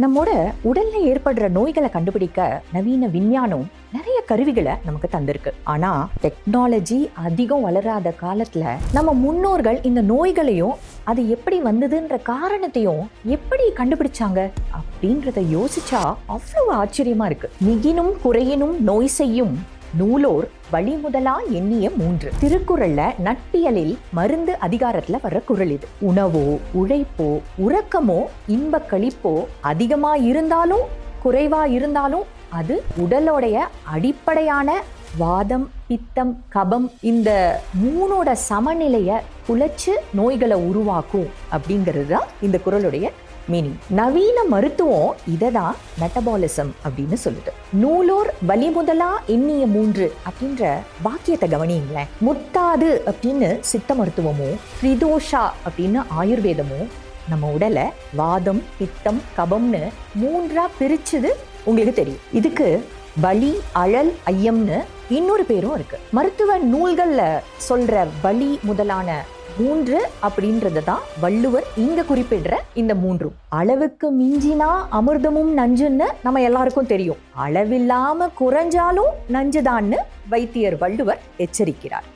நம்மோட உடல்ல ஏற்படுற நோய்களை கண்டுபிடிக்க நவீன விஞ்ஞானம் நிறைய கருவிகளை நமக்கு தந்திருக்கு. ஆனா டெக்னாலஜி அதிகம் வளராத காலத்துல நம்ம முன்னோர்கள் இந்த நோய்களையும் அது எப்படி வந்ததுன்ற காரணத்தையும் எப்படி கண்டுபிடிச்சாங்க அப்படின்றத யோசிச்சா அவ்வளவு ஆச்சரியமா இருக்கு. மிகினும் குறையினும் நோய் செய்யும் நூலோர் வழி முதலா எண்ணிய 3. திருக்குறள்ல நட்பியலில் மருந்து அதிகாரத்துல வர்ற குறள் இது. உணவோ உழைப்போ உறக்கமோ இன்ப கழிப்போ அதிகமா இருந்தாலும் குறைவா இருந்தாலும் அது உடலோடைய அடிப்படையான வாதம் பித்தம் கபம் இந்த 3ஓட சமநிலைய குலைச்சு நோய்களை உருவாக்கும் அப்படிங்கிறது தான் இந்த குறளுடைய மீனிங். நவீன மருத்துவம் இததான் மெட்டபாலிசம் அப்படின்னு சொல்லுது. நூலோர் வழி முதலா எண்ணிய 3 அப்படின்ற வாக்கியத்தை கவனிங்களேன். முத்தாது அப்படின்னு சித்த மருத்துவமும் திரிதோஷா அப்படின்னு ஆயுர்வேதமும் நம்ம உடலை வாதம் பித்தம் கபம்னு 3ஆ பிரிச்சது உங்களுக்கு தெரியும். இதுக்கு வலி அழல் ஐயம்னு இன்னொரு பேரும் இருக்கு. மருத்துவ நூல்கள்ல சொல்ற வலி முதலான 3 அப்படின்றது தான் வள்ளுவர் இங்க குறிப்பிடுற இந்த 3. அளவுக்கு மிஞ்சினா அமிர்தமும் நஞ்சுன்னு நம்ம எல்லாருக்கும் தெரியும். அளவில்லாம குறைஞ்சாலும் நஞ்சுதான்னு வைத்தியர் வள்ளுவர் எச்சரிக்கிறார்.